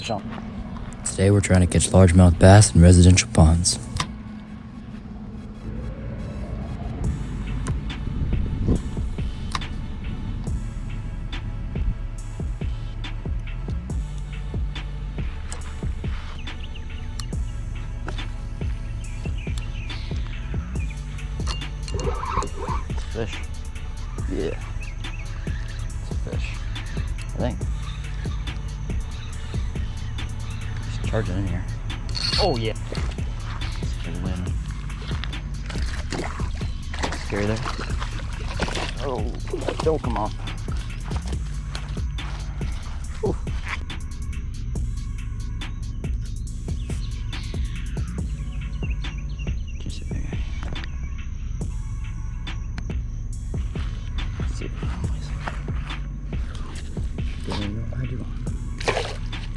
jump. Today we're trying to catch largemouth bass in residential ponds. It's a fish. Yeah. It's a fish. I think. He's charging in here. Oh yeah. Scary there. Oh, don't come off. Ooh. Just sit there. Let's see if it noise. How'd you go?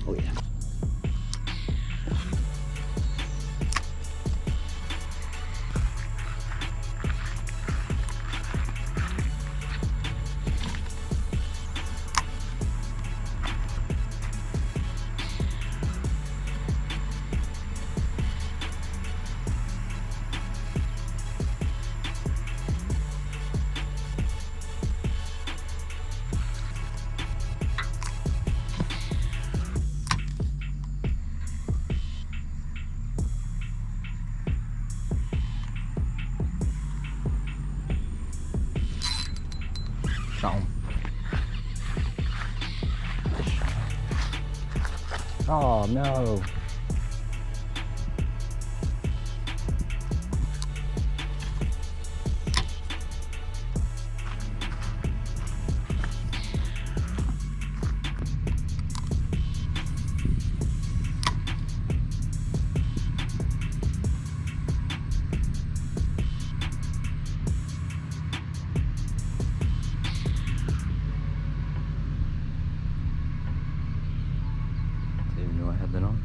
Oh yeah. Oh no. Didn't even know I had that on.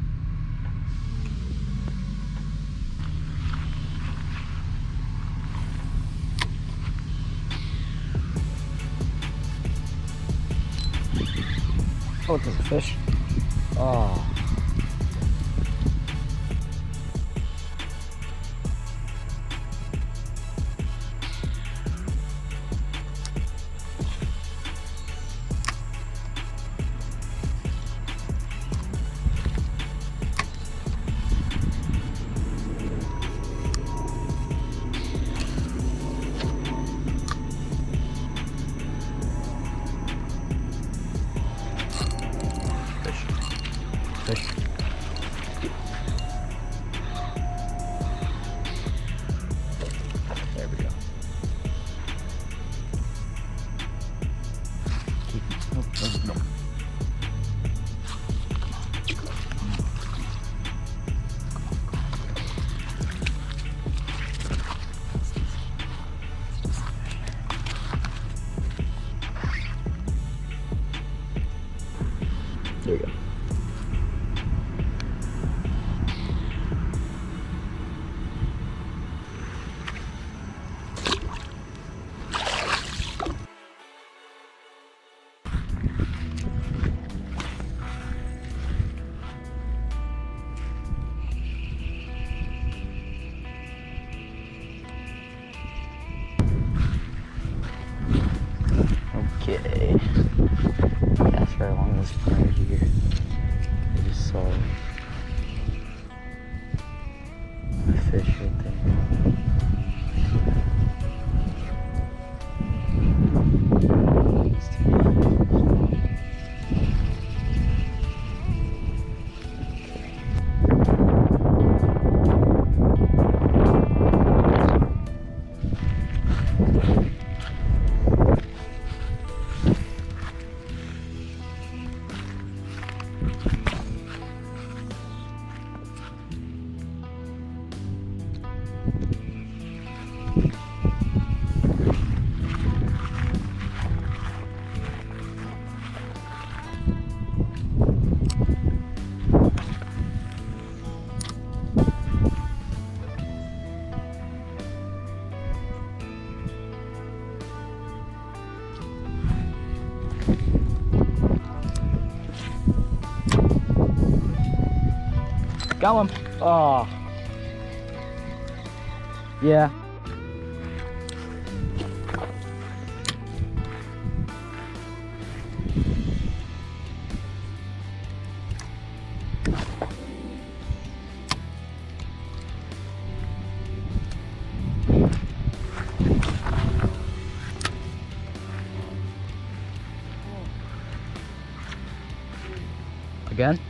Oh, it's a fish. Oh. Fish. There we go. Nope. There we go. Okay. Cast right along this corner here. I just saw a fish right there. Got him. Oh. Yeah. Again?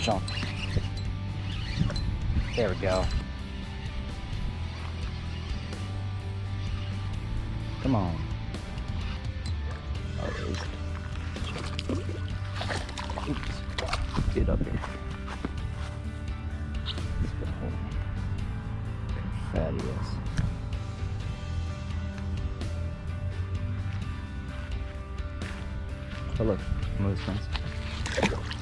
Sean. There we go. Come on. Oh, oops. Get up here. Fatty ass. Oh look, move fence.